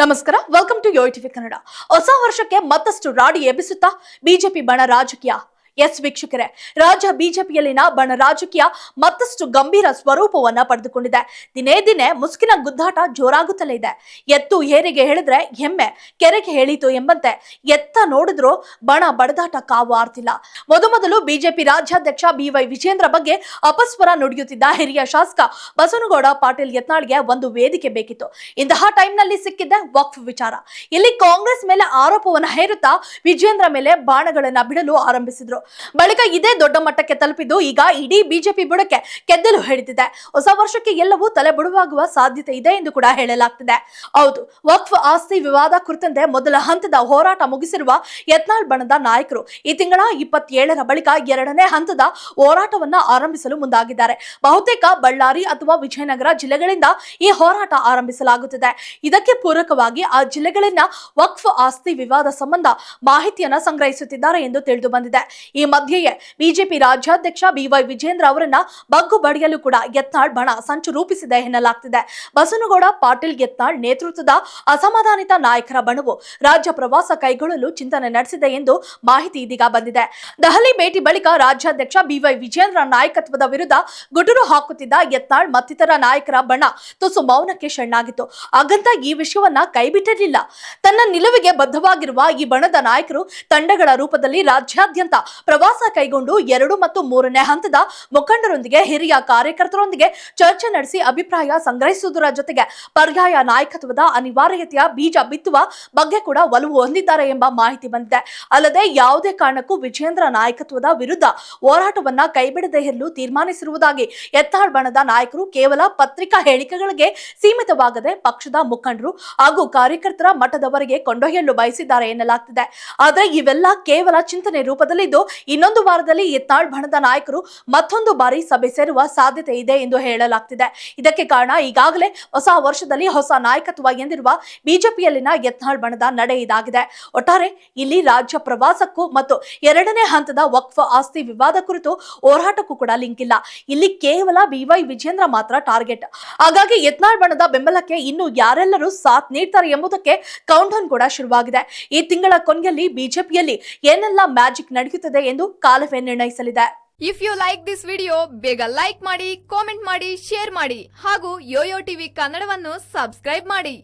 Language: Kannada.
ನಮಸ್ಕಾರ, ವೆಲ್ಕಮ್ ಟು ಯೋಯ್ ಟಿವಿ ಕನ್ನಡ. ಹೊಸ ವರ್ಷಕ್ಕೆ ಮತ್ತಷ್ಟು ರಾಡಿ ಎಬ್ಬಿಸುತ್ತಾ ಬಿಜೆಪಿ ಬಣ ರಾಜಕೀಯ. ಎಸ್ ವೀಕ್ಷಕರೇ, ರಾಜ್ಯ ಬಿಜೆಪಿಯಲ್ಲಿನ ಬಣ ರಾಜಕೀಯ ಮತ್ತಷ್ಟು ಗಂಭೀರ ಸ್ವರೂಪವನ್ನ ಪಡೆದುಕೊಂಡಿದೆ. ದಿನೇ ದಿನೇ ಮುಸುಕಿನ ಗುದ್ದಾಟ ಜೋರಾಗುತ್ತಲೇ ಇದೆ. ಎತ್ತು ಏರಿಗೆ ಹೇಳಿದ್ರೆ ಎಮ್ಮೆ ಕೆರೆಗೆ ಹೇಳಿತು ಎಂಬಂತೆ ಎತ್ತ ನೋಡಿದ್ರು ಬಣ ಬಡದಾಟ ಕಾವು ಆರ್ತಿಲ್ಲ. ಮೊದಲು ಬಿಜೆಪಿ ರಾಜ್ಯಾಧ್ಯಕ್ಷ BY ವಿಜೇಂದ್ರ ಬಗ್ಗೆ ಅಪಸ್ವರ ನುಡಿಯುತ್ತಿದ್ದ ಹಿರಿಯ ಶಾಸಕ ಬಸನಗೌಡ ಪಾಟೀಲ್ ಯತ್ನಾಳ್ಗೆ ಒಂದು ವೇದಿಕೆ ಬೇಕಿತ್ತು. ಇಂತಹ ಟೈಮ್ನಲ್ಲಿ ಸಿಕ್ಕಿದ್ದೆ ವಕ್ಫ್ ವಿಚಾರ. ಇಲ್ಲಿ ಕಾಂಗ್ರೆಸ್ ಮೇಲೆ ಆರೋಪವನ್ನ ಹೇರುತ್ತಾ ವಿಜೇಂದ್ರ ಮೇಲೆ ಬಾಣಗಳನ್ನ ಬಿಡಲು ಆರಂಭಿಸಿದ್ರು. ಬಳಿಕ ಇದೇ ದೊಡ್ಡ ಮಟ್ಟಕ್ಕೆ ತಲುಪಿದ್ದು ಈಗ ಇಡೀ ಬಿಜೆಪಿ ಬುಡಕ್ಕೆ ಕೆದ್ದಲು ಹಿಡಿದಿದೆ. ಹೊಸ ವರ್ಷಕ್ಕೆ ಎಲ್ಲವೂ ತಲೆ ಬುಡವಾಗುವ ಸಾಧ್ಯತೆ ಇದೆ ಎಂದು ಕೂಡ ಹೇಳಲಾಗ್ತಿದೆ. ಹೌದು, ವಕ್ಫ್ ಆಸ್ತಿ ವಿವಾದ ಕುರಿತಂತೆ ಮೊದಲ ಹಂತದ ಹೋರಾಟ ಮುಗಿಸಿರುವ ಯತ್ನಾಳ್ ಬಣದ ನಾಯಕರು ಈ ತಿಂಗಳ 27ರ ಬಳಿಕ ಎರಡನೇ ಹಂತದ ಹೋರಾಟವನ್ನ ಆರಂಭಿಸಲು ಮುಂದಾಗಿದ್ದಾರೆ. ಬಹುತೇಕ ಬಳ್ಳಾರಿ ಅಥವಾ ವಿಜಯನಗರ ಜಿಲ್ಲೆಗಳಿಂದ ಈ ಹೋರಾಟ ಆರಂಭಿಸಲಾಗುತ್ತಿದೆ. ಇದಕ್ಕೆ ಪೂರಕವಾಗಿ ಆ ಜಿಲ್ಲೆಗಳನ್ನ ವಕ್ಫ್ ಆಸ್ತಿ ವಿವಾದ ಸಂಬಂಧ ಮಾಹಿತಿಯನ್ನ ಸಂಗ್ರಹಿಸುತ್ತಿದ್ದಾರೆ ಎಂದು ತಿಳಿದು ಬಂದಿದೆ. ಈ ಮಧ್ಯೆಯೇ ಬಿಜೆಪಿ ರಾಜ್ಯಾಧ್ಯಕ್ಷ BY ವಿಜೇಂದ್ರ ಅವರನ್ನ ಬಗ್ಗು ಬಡಿಯಲು ಕೂಡ ಯತ್ನಾಳ್ ಬಣ ಸಂಚು ರೂಪಿಸಿದೆ ಎನ್ನಲಾಗ್ತಿದೆ. ಬಸನಗೌಡ ಪಾಟೀಲ್ ಯತ್ನಾಳ್ ನೇತೃತ್ವದ ಅಸಮಾಧಾನಿತ ನಾಯಕರ ಬಣವು ರಾಜ್ಯ ಪ್ರವಾಸ ಕೈಗೊಳ್ಳಲು ಚಿಂತನೆ ನಡೆಸಿದೆ ಎಂದು ಮಾಹಿತಿ ಇದೀಗ ಬಂದಿದೆ. ದೆಹಲಿ ಭೇಟಿ ಬಳಿಕ ರಾಜ್ಯಾಧ್ಯಕ್ಷ BY ವಿಜೇಂದ್ರ ನಾಯಕತ್ವದ ವಿರುದ್ಧ ಗುಟುರು ಹಾಕುತ್ತಿದ್ದ ಯತ್ನಾಳ್ ಮತ್ತಿತರ ನಾಯಕರ ಬಣ ತುಸು ಮೌನಕ್ಕೆ ಶರಣಾಗಿತ್ತು. ಹಾಗಂತ ಈ ವಿಷಯವನ್ನ ಕೈಬಿಟ್ಟಿರಲಿಲ್ಲ. ತನ್ನ ನಿಲುವಿಗೆ ಬದ್ಧವಾಗಿರುವ ಈ ಬಣದ ನಾಯಕರು ತಂಡಗಳ ರೂಪದಲ್ಲಿ ರಾಜ್ಯಾದ್ಯಂತ ಪ್ರವಾಸ ಕೈಗೊಂಡು 2 ಮತ್ತು 3ನೇ ಹಂತದ ಮುಖಂಡರೊಂದಿಗೆ ಹಿರಿಯ ಕಾರ್ಯಕರ್ತರೊಂದಿಗೆ ಚರ್ಚೆ ನಡೆಸಿ ಅಭಿಪ್ರಾಯ ಸಂಗ್ರಹಿಸುವುದರ ಜೊತೆಗೆ ಪರ್ಯಾಯ ನಾಯಕತ್ವದ ಅನಿವಾರ್ಯತೆಯ ಬೀಜ ಬಿತ್ತುವ ಬಗ್ಗೆ ಕೂಡ ಒಲವು ಹೊಂದಿದ್ದಾರೆ ಎಂಬ ಮಾಹಿತಿ ಬಂದಿದೆ. ಅಲ್ಲದೆ ಯಾವುದೇ ಕಾರಣಕ್ಕೂ ವಿಜೇಂದ್ರ ನಾಯಕತ್ವದ ವಿರುದ್ಧ ಹೋರಾಟವನ್ನ ಕೈಬಿಡದೆ ಇರಲು ತೀರ್ಮಾನಿಸಿರುವುದಾಗಿ ಯತ್ನಾಳ್ ಬಣದ ನಾಯಕರು ಕೇವಲ ಪತ್ರಿಕಾ ಹೇಳಿಕೆಗಳಿಗೆ ಸೀಮಿತವಾಗದೆ ಪಕ್ಷದ ಮುಖಂಡರು ಹಾಗೂ ಕಾರ್ಯಕರ್ತರ ಮಟ್ಟದವರೆಗೆ ಕೊಂಡೊಯ್ಯಲು ಬಯಸಿದ್ದಾರೆ ಎನ್ನಲಾಗ್ತಿದೆ. ಆದರೆ ಇವೆಲ್ಲ ಕೇವಲ ಚಿಂತನೆ ರೂಪದಲ್ಲಿದ್ದು ಇನ್ನೊಂದು ವಾರದಲ್ಲಿ ಯತ್ನಾಳ್ ಬಣದ ನಾಯಕರು ಮತ್ತೊಂದು ಬಾರಿ ಸಭೆ ಸೇರುವ ಸಾಧ್ಯತೆ ಇದೆ ಎಂದು ಹೇಳಲಾಗ್ತಿದೆ. ಇದಕ್ಕೆ ಕಾರಣ ಈಗಾಗಲೇ ಹೊಸ ವರ್ಷದಲ್ಲಿ ಹೊಸ ನಾಯಕತ್ವ ಎಂದಿರುವ ಬಿಜೆಪಿಯಲ್ಲಿನ ಯತ್ನಾಳ್ ಬಣದ ನಡೆ ಇದಾಗಿದೆ. ಒಟ್ಟಾರೆ ಇಲ್ಲಿ ರಾಜ್ಯ ಪ್ರವಾಸಕ್ಕೂ ಮತ್ತು ಎರಡನೇ ಹಂತದ ವಕ್ಫ್ ಆಸ್ತಿ ವಿವಾದ ಕುರಿತು ಹೋರಾಟಕ್ಕೂ ಕೂಡ ಲಿಂಕ್ ಇಲ್ಲ. ಇಲ್ಲಿ ಕೇವಲ BY ವಿಜೇಂದ್ರ ಮಾತ್ರ ಟಾರ್ಗೆಟ್. ಹಾಗಾಗಿ ಯತ್ನಾಳ್ ಬಣದ ಬೆಂಬಲಕ್ಕೆ ಇನ್ನು ಯಾರೆಲ್ಲರೂ ಸಾಥ್ ನೀಡ್ತಾರೆ ಎಂಬುದಕ್ಕೆ ಕೌಂಟ್ ಡೌನ್ ಕೂಡ ಶುರುವಾಗಿದೆ. ಈ ತಿಂಗಳ ಕೊನೆಯಲ್ಲಿ ಬಿಜೆಪಿಯಲ್ಲಿ ಏನೆಲ್ಲ ಮ್ಯಾಜಿಕ್ ನಡೆಯುತ್ತದೆ ಎಂದು ಕಾಲವೇ ನಿರ್ಣಯಿಸಲಿದೆ. If you like this video, ಬೇಗ ಲೈಕ್ ಮಾಡಿ, ಕಾಮೆಂಟ್ ಮಾಡಿ, ಶೇರ್ ಮಾಡಿ ಹಾಗೂ ಯೋಯೋ ಟಿವಿ ಕನ್ನಡವನ್ನು ಸಬ್ಸ್ಕ್ರೈಬ್ ಮಾಡಿ.